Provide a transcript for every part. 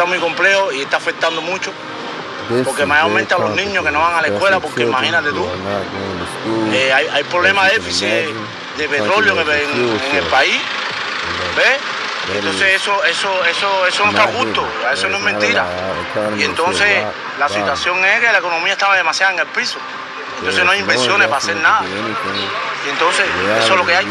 está muy complejo y está afectando mucho. Porque mayormente a los niños que no van a la escuela, porque imagínate tú, hay problemas de déficit de petróleo en el país, ¿ves? Entonces eso no está justo, eso no es mentira. Y entonces la situación es que la economía estaba demasiado en el piso. Entonces no hay inversiones para hacer nada. Y entonces eso es lo que hay.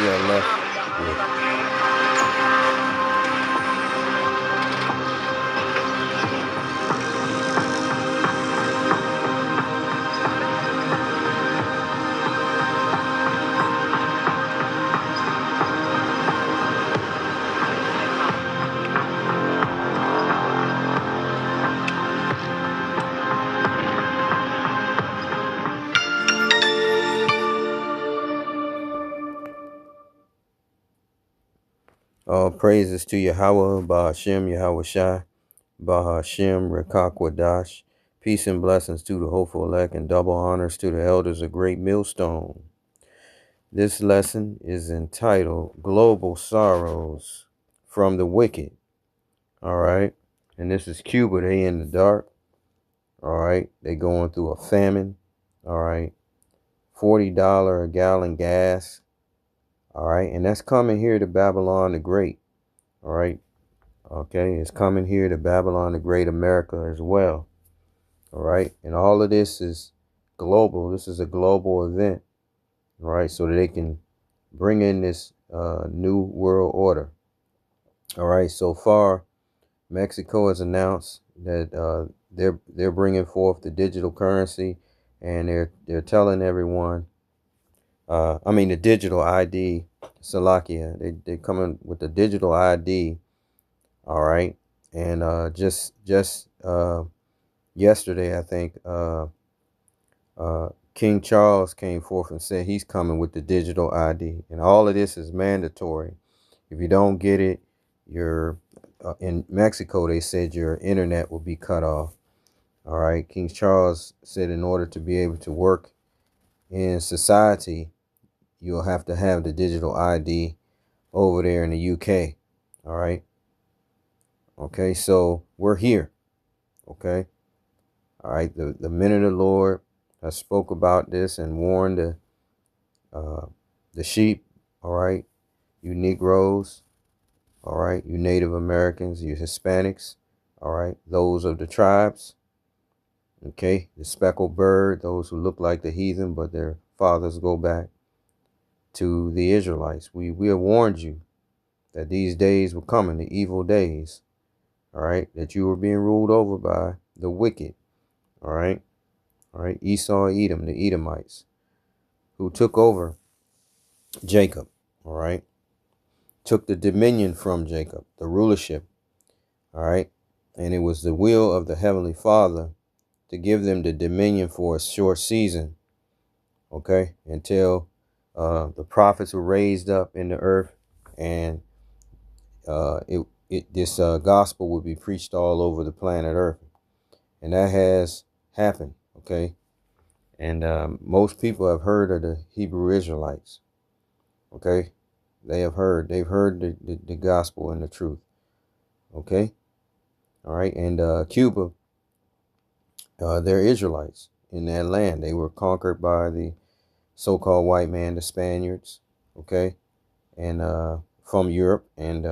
All praises to Yahweh, Bahashem, Yahweh Shai, Bahashem, Rekakwadash. Peace and blessings to the hopeful elect and double honors to the elders of Great Millstone. This lesson is entitled Global Sorrows from the Wicked. All right. And this is Cuba. They in the dark. All right. They going through a famine. All right. $40 a gallon gas. All right. And that's coming here to Babylon the Great. All right. Okay. It's coming here to Babylon the Great, America as well. All right. And all of this is global. This is a global event. All right. So that they can bring in this new world order. All right. So far, Mexico has announced that they're bringing forth the digital currency, and they're telling everyone. The digital ID, Salakia. They're coming with the digital ID. All right, and just yesterday, I think King Charles came forth and said he's coming with the digital ID, and all of this is mandatory. If you don't get it, you're in Mexico. They said your internet will be cut off. All right, King Charles said in order to be able to work in society, you'll have to have the digital ID over there in the UK. All right. Okay, so we're here. Okay. All right. The men of the Lord has spoke about this and warned the sheep. All right. You Negroes. All right. You Native Americans, you Hispanics. All right. Those of the tribes. Okay. The speckled bird, those who look like the heathen, but their fathers go back to the Israelites. We have warned you that these days were coming, the evil days. All right. That you were being ruled over by the wicked. All right. All right. Esau, Edom, the Edomites, who took over Jacob. All right. Took the dominion from Jacob, the rulership. All right. And it was the will of the Heavenly Father to give them the dominion for a short season. Okay. Until the prophets were raised up in the earth, and this gospel would be preached all over the planet Earth. And that has happened. Okay. And most people have heard of the Hebrew Israelites. Okay. They've heard the gospel and the truth. Okay. All right. And Cuba, they're Israelites in that land. They were conquered by the so-called white man, the Spaniards. Okay. And from Europe, and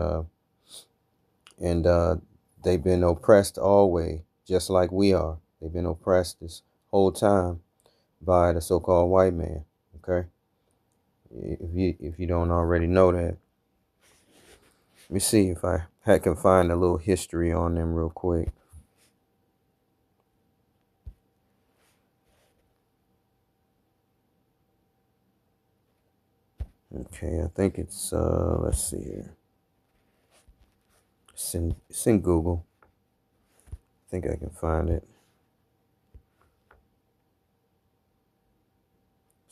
they've been oppressed always, just like we are. They've been oppressed this whole time by the so-called white man. Okay. If you don't already know that. Let me see if I can find a little history on them real quick. Okay, I think it's let's see here. It's in Google. I think I can find it.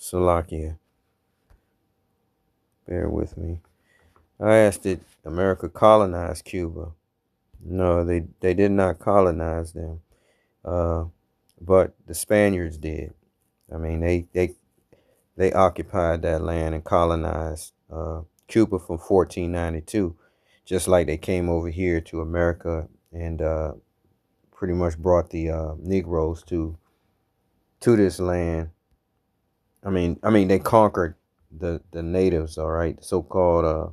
Salakia. Bear with me. I asked, did America colonize Cuba? No, they did not colonize them. But the Spaniards did. I mean, they occupied that land and colonized Cuba from 1492, just like they came over here to America and pretty much brought the Negroes to this land. I mean, they conquered the natives, all right, so-called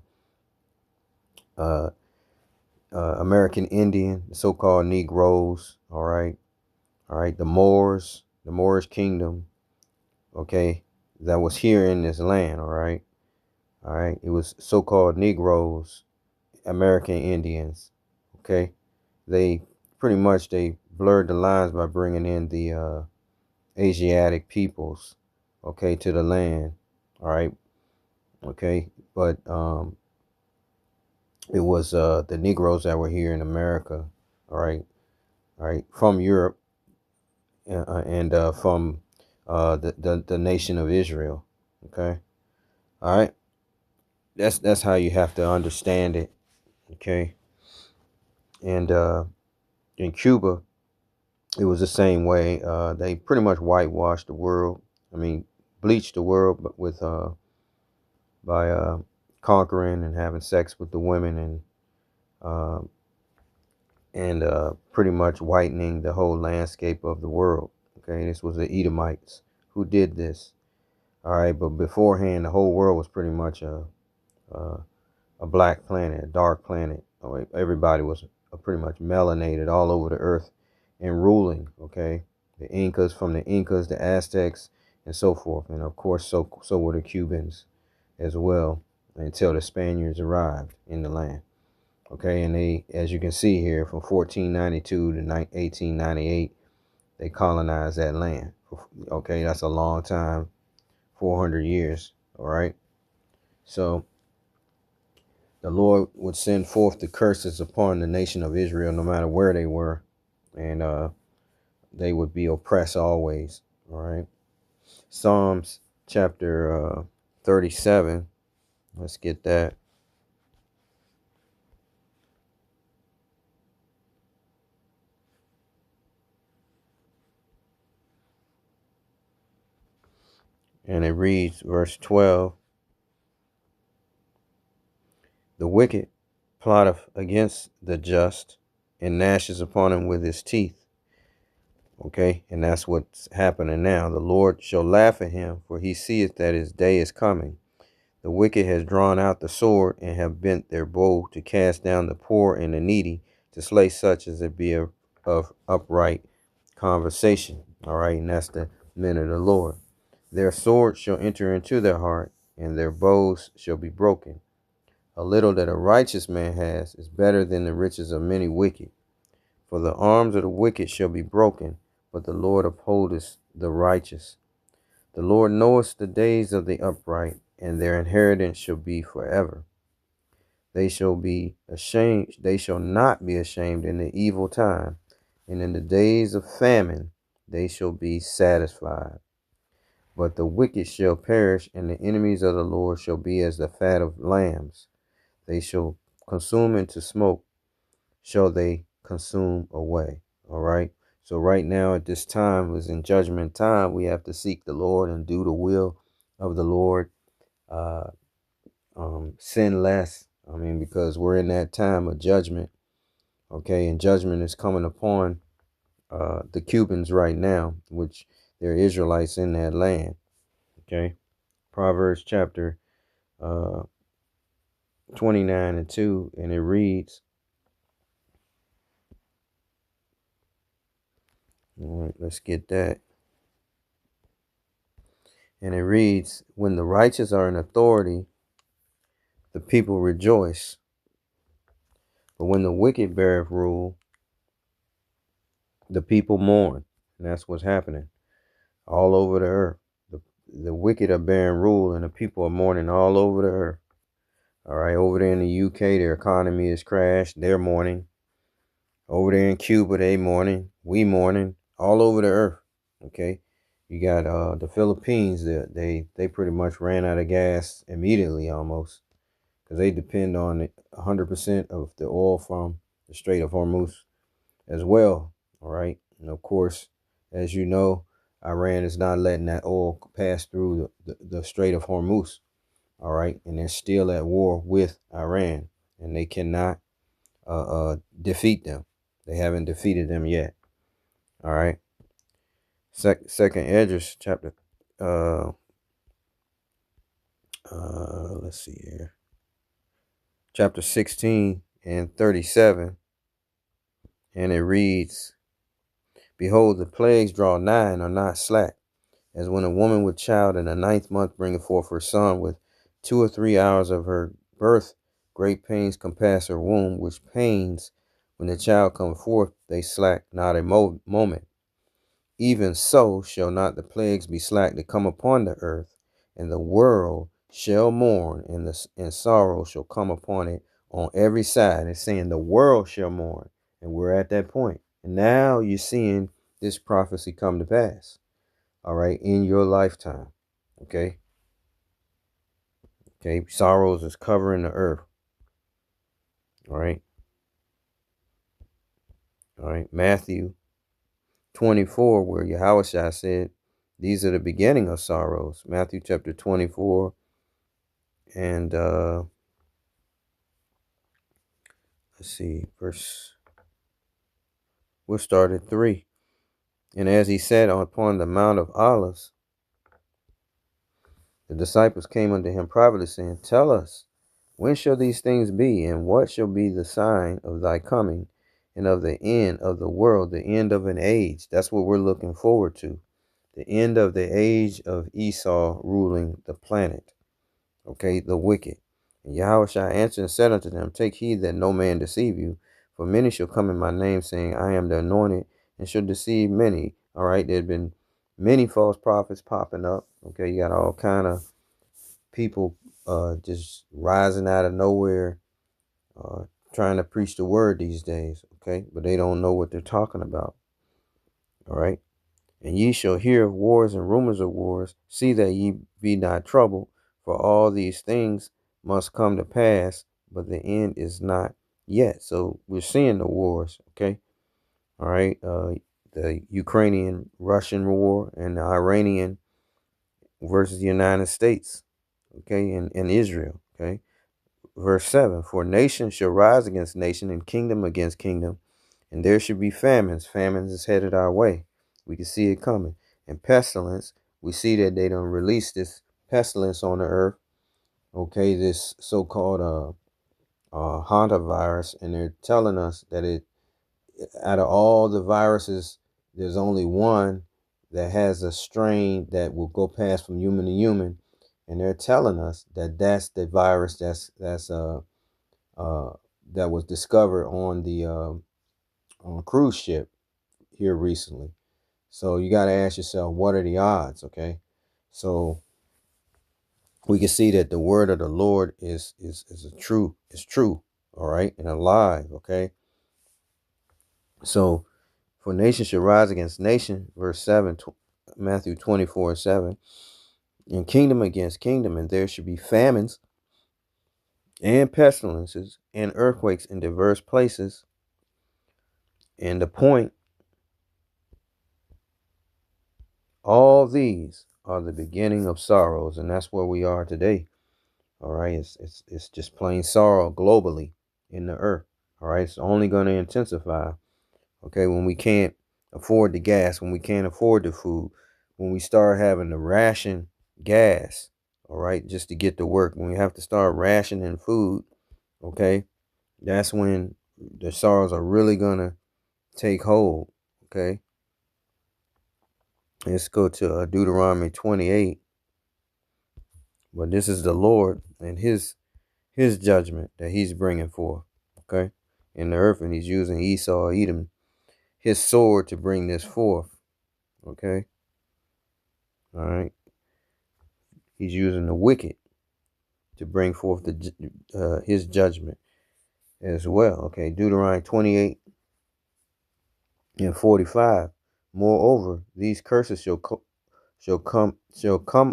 American Indian, the so-called Negroes, all right, the Moorish kingdom, okay, that was here in this land, all right, it was so-called Negroes, American Indians, okay, they pretty much they blurred the lines by bringing in the Asiatic peoples, okay, to the land, all right, okay, but it was the Negroes that were here in America, all right, from Europe and from the nation of Israel, okay, all right, that's how you have to understand it, okay, and in Cuba, it was the same way. They pretty much whitewashed the world. I mean, bleached the world, but with by conquering and having sex with the women uh, and pretty much whitening the whole landscape of the world. Okay, this was the Edomites who did this. All right, but beforehand, the whole world was pretty much a, a black planet, a dark planet. All right, everybody was pretty much melanated all over the earth and ruling. Okay, the Incas, from the Incas, the Aztecs, and so forth, and of course, so were the Cubans as well, until the Spaniards arrived in the land. Okay, and they, as you can see here, from 1492 to 1898, they colonized that land. Okay, that's a long time, 400 years. All right, so the Lord would send forth the curses upon the nation of Israel, no matter where they were, and they would be oppressed always. All right, Psalms chapter 37. Let's get that. And it reads, verse 12, the wicked plotteth against the just and gnashes upon him with his teeth. Okay, and that's what's happening now. The Lord shall laugh at him, for he seeth that his day is coming. The wicked has drawn out the sword and have bent their bow to cast down the poor and the needy, to slay such as it be of upright conversation. All right, and that's the men of the Lord. Their swords shall enter into their heart, and their bows shall be broken. A little that a righteous man has is better than the riches of many wicked. For the arms of the wicked shall be broken, but the Lord upholdeth the righteous. The Lord knoweth the days of the upright, and their inheritance shall be forever. They shall be ashamed, they shall not be ashamed in the evil time, and in the days of famine they shall be satisfied. But the wicked shall perish, and the enemies of the Lord shall be as the fat of lambs. They shall consume into smoke, shall they consume away. All right. So right now at this time is in judgment time. We have to seek the Lord and do the will of the Lord. Sin less. I mean, because we're in that time of judgment. Okay. And judgment is coming upon the Cubans right now, which they're Israelites in that land. Okay. Proverbs chapter 29 and 2. And it reads, all right, let's get that. And it reads, when the righteous are in authority, the people rejoice. But when the wicked beareth rule, the people mourn. And that's what's happening all over the earth. The wicked are bearing rule, and the people are mourning all over the earth. All right, over there in the UK, their economy is crashed. They're mourning. Over there in Cuba, they mourning. We mourning all over the earth. Okay. You got the Philippines. They pretty much ran out of gas immediately, almost, because they depend on 100% of the oil from the Strait of Hormuz as well. All right. And of course, as you know, Iran is not letting that oil pass through the Strait of Hormuz. All right. And they're still at war with Iran, and they cannot defeat them. They haven't defeated them yet. All right. Second Esdras chapter. Let's see here. Chapter 16 and 37, and it reads, "Behold, the plagues draw nigh and are not slack, as when a woman with child in the 9th month bringeth forth her son, with 2 or 3 hours of her birth, great pains compass her womb, which pains, when the child come forth, they slack not a moment. Even so shall not the plagues be slack that come upon the earth, and the world shall mourn, and sorrow shall come upon it on every side." It's saying the world shall mourn, and we're at that point. And now you're seeing this prophecy come to pass. All right, in your lifetime. Okay. Okay. Sorrows is covering the earth. All right. All right. Matthew 24, where Yahushua said, "These are the beginning of sorrows." Matthew chapter 24 and let's see, we'll start at 3. "And as he sat upon the Mount of Olives, the disciples came unto him privately, saying, Tell us, when shall these things be, and what shall be the sign of thy coming, and of the end of the world," the end of an age? That's what we're looking forward to. The end of the age of Esau ruling the planet. Okay, the wicked. "And Yahushua answered and said unto them, Take heed that no man deceive you, for many shall come in my name, saying, I am the anointed, and shall deceive many." All right, there have been many false prophets popping up. Okay, you got all kind of people just rising out of nowhere, trying to preach the word these days. Okay, but they don't know what they're talking about. All right. "And ye shall hear of wars and rumors of wars. See that ye be not troubled, for all these things must come to pass, but the end is not yet." So we're seeing the wars, okay? All right. The Ukrainian-Russian war and the Iranian versus the United States, okay, and Israel, okay? Verse 7, "For nation shall rise against nation, and kingdom against kingdom, and there should be famines." Famines is headed our way. We can see it coming. "And pestilence," we see that they don't release this pestilence on the earth. Okay, this so-called hantavirus, and they're telling us that out of all the viruses, there's only one that has a strain that will go past from human to human, and they're telling us that that's the virus that was discovered on the on a cruise ship here recently. So you got to ask yourself, what are the odds? Okay. So we can see that the word of the Lord is true. All right. And alive. Okay. So, "For nation shall rise against nation," verse 7, Matthew 24:7, "and kingdom against kingdom, and there should be famines and pestilences and earthquakes in diverse places." And the point, all these are the beginning of sorrows, and that's where we are today. All right, it's just plain sorrow globally in the earth. All right, it's only going to intensify. Okay, when we can't afford the gas, when we can't afford the food, when we start having to ration gas, all right, just to get to work, when we have to start rationing food, okay, that's when the sorrows are really going to take hold. Okay, let's go to Deuteronomy 28. But this is the Lord and his judgment that he's bringing forth, okay, in the earth, and he's using Esau, Edom, his sword, to bring this forth, okay. All right, he's using the wicked to bring forth his judgment as well. Okay, Deuteronomy 28 and 45. "Moreover, these curses shall come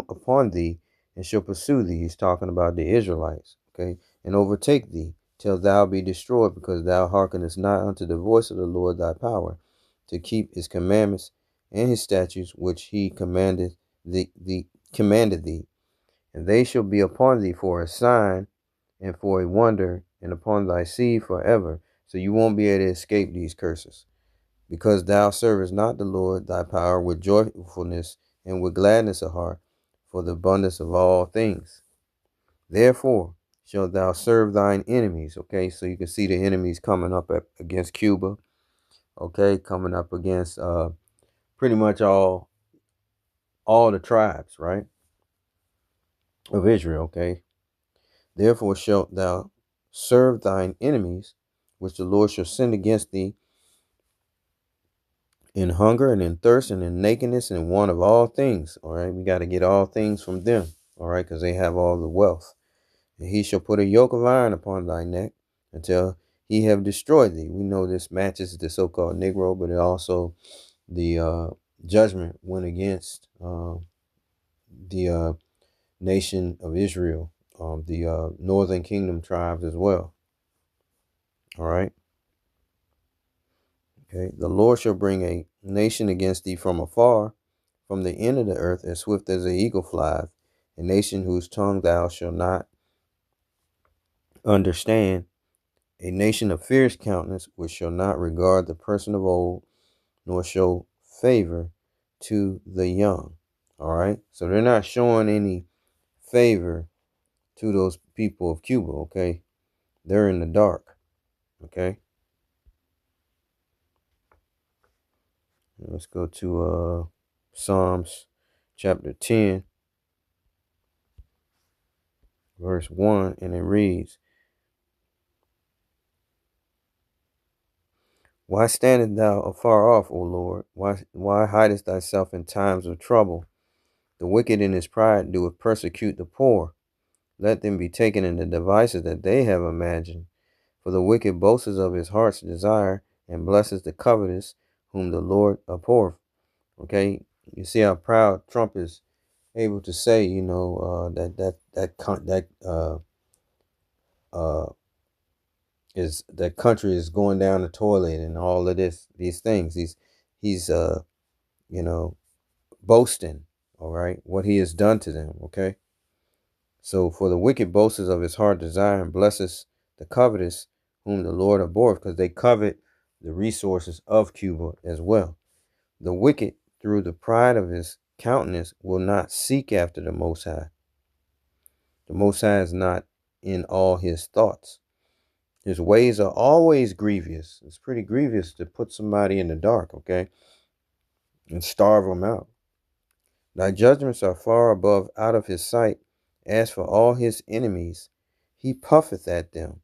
upon thee, and shall pursue thee." He's talking about the Israelites, okay, "and overtake thee, till thou be destroyed, because thou hearkenest not unto the voice of the Lord thy power, to keep his commandments and his statutes, which he commanded thee. And they shall be upon thee for a sign and for a wonder, and upon thy seed forever." So you won't be able to escape these curses. Because thou servest not the Lord thy power with joyfulness and with gladness of heart, for the abundance of all things. Therefore shalt thou serve thine enemies. Okay, so you can see the enemies coming up against Cuba. Okay, coming up against pretty much all the tribes, right, of Israel. Okay, therefore shalt thou serve thine enemies, which the Lord shall send against thee, in hunger and in thirst and in nakedness and in want of all things. All right, we got to get all things from them. All right, because they have all the wealth. And he shall put a yoke of iron upon thy neck until he have destroyed thee. We know this matches the so-called Negro, but it also the judgment went against the nation of Israel, the northern kingdom tribes as well. All right. Okay. The Lord shall bring a nation against thee from afar, from the end of the earth, as swift as an eagle flieth, a nation whose tongue thou shalt not understand, a nation of fierce countenance, which shall not regard the person of old, nor show favor to the young. All right. So they're not showing any favor to those people of Cuba. Okay. They're in the dark. Okay. Let's go to Psalms chapter 10, verse 1, and it reads, Why standest thou afar off, O Lord? Why hidest thyself in times of trouble? The wicked in his pride doeth persecute the poor. Let them be taken in the devices that they have imagined. For the wicked boasts of his heart's desire, and blesses the covetous, whom the Lord abhorreth. Okay, you see how proud Trump is able to say, is that country is going down the toilet and all of these things. He's boasting, all right, what he has done to them. Okay, so for the wicked boasts of his heart desire, and blesses the covetous, whom the Lord abhorreth, because they covet the resources of Cuba as well. The wicked, through the pride of his countenance, will not seek after the Most High. The Most High is not in all his thoughts. His ways are always grievous. It's pretty grievous to put somebody in the dark, okay, and starve them out. Thy judgments are far above out of his sight. As for all his enemies, he puffeth at them.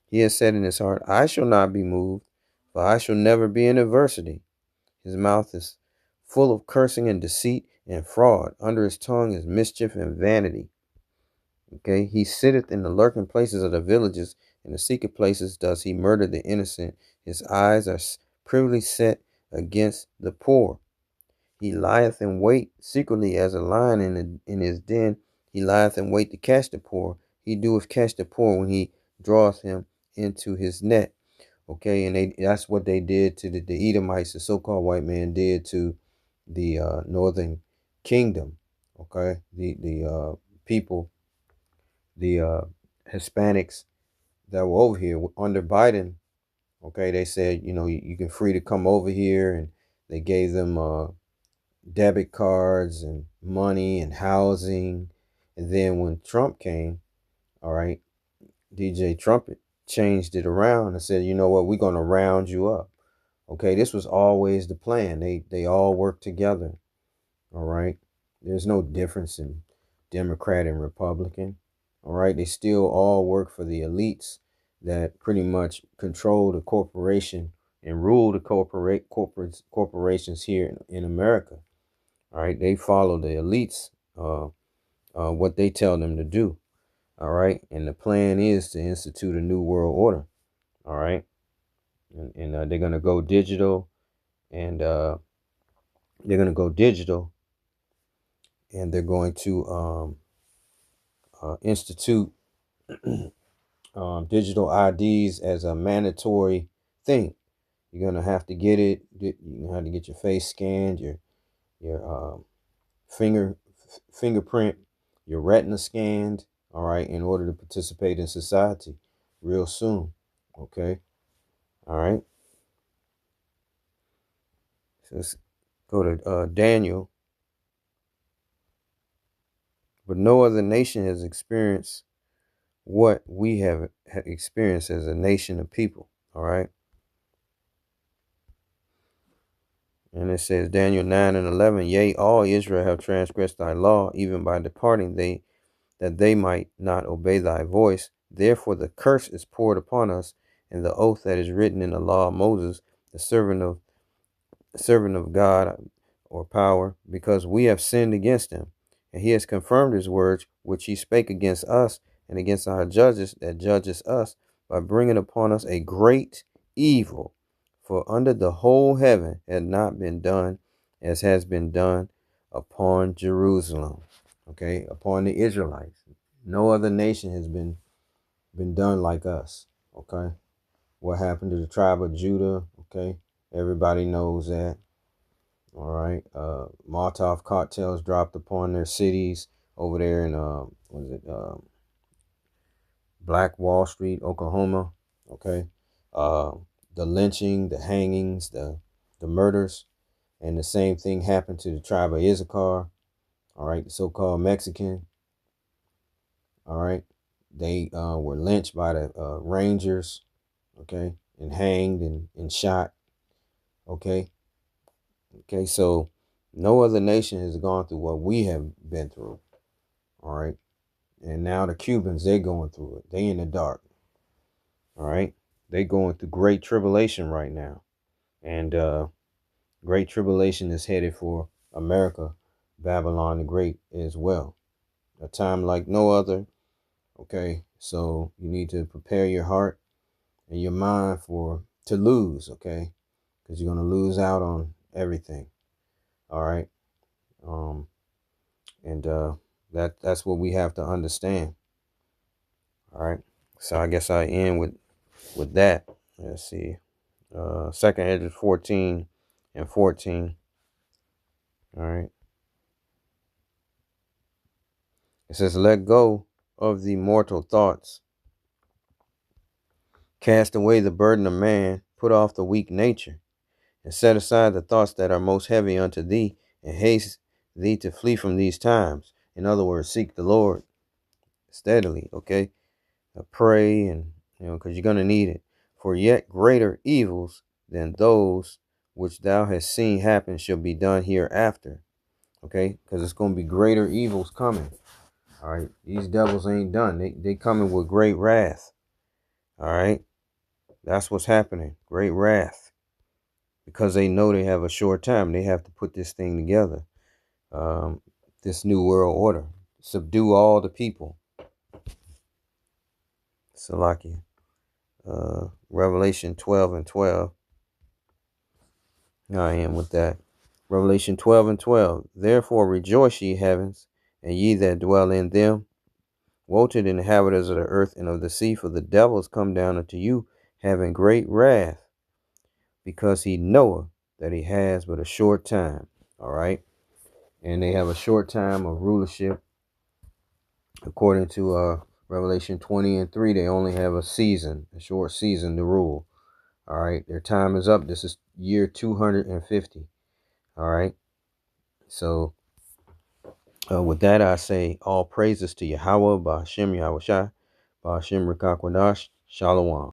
He has said in his heart, I shall not be moved, for I shall never be in adversity. His mouth is full of cursing and deceit and fraud. Under his tongue is mischief and vanity. Okay, he sitteth in the lurking places of the villages. In the secret places does he murder the innocent. His eyes are privily set against the poor. He lieth in wait secretly as a lion in his den. He lieth in wait to catch the poor. He doeth catch the poor when he draweth him into his net. Okay, and that's what they did to the Edomites, the so-called white man did to the northern kingdom. Okay, the people, the Hispanics that were over here under Biden. Okay, they said, you can free to come over here, and they gave them debit cards and money and housing. And then when Trump came, all right, DJ Trumpet changed it around and said, you know what, we're going to round you up. Okay, this was always the plan. They all work together. All right. There's no difference in Democrat and Republican. All right. They still all work for the elites that pretty much control the corporation and rule the corporations here in America. All right. They follow the elites, what they tell them to do. All right. And the plan is to institute a new world order. All right. And they're going to go digital, and they're going to go digital, and they're going to institute digital IDs as a mandatory thing. You're gonna have to get it. You're gonna have to get your face scanned, your fingerprint, your retina scanned. All right, in order to participate in society, real soon. Okay, All right. So let's go to Daniel. But no other nation has experienced what we have experienced as a nation of people. All right. And it says Daniel 9:11, yea, all Israel have transgressed thy law, even by departing that they might not obey thy voice. Therefore the curse is poured upon us, and the oath that is written in the law of Moses, the servant of God or power, because we have sinned against him. And he has confirmed his words, which he spake against us and against our judges that judges us, by bringing upon us a great evil. For under the whole heaven had not been done as has been done upon Jerusalem. Okay, upon the Israelites. No other nation has been done like us. Okay, what happened to the tribe of Judah? Okay, everybody knows that. All right. Molotov cocktails dropped upon their cities over there in Black Wall Street, Oklahoma. Okay. The lynching, the hangings, the murders, and the same thing happened to the tribe of Issachar. All right, the so-called Mexican. All right, they were lynched by the Rangers. Okay, and hanged and shot. Okay. Okay, so no other nation has gone through what we have been through. All right. And now the Cubans, they're going through it. They in the dark. All right. They going through great tribulation right now. And great tribulation is headed for America, Babylon the Great as well. A time like no other. Okay. So you need to prepare your heart and your mind to lose. Okay. Because you're going to lose out on everything. All right. And that's what we have to understand. All right. So I guess I end with that. Let's see. 2nd Ezra 14:14. All right. It says, let go of the mortal thoughts. Cast away the burden of man. Put off the weak nature. And set aside the thoughts that are most heavy unto thee. And haste thee to flee from these times. In other words, seek the Lord steadily. Okay. Pray and, because you're going to need it. For yet greater evils than those which thou hast seen happen shall be done hereafter. Okay, because it's going to be greater evils coming. All right, these devils ain't done. They coming with great wrath. All right, that's what's happening. Great wrath, because they know they have a short time. They have to put this thing together. This new world order, subdue all the people. Salakia. Revelation 12:12. I am with that. Revelation 12:12. Therefore rejoice, ye heavens, and ye that dwell in them. Woe to the inhabitants of the earth and of the sea, for the devil is come down unto you, having great wrath, because he knoweth that he has but a short time. All right. And they have a short time of rulership. According to Revelation 20:3, they only have a short season to rule. All right. Their time is up. This is year 250. All right. So with that, I say all praises to Yahweh, Ba'ashem Yahushua, Ba'ashem Rikakwadash, Shalom.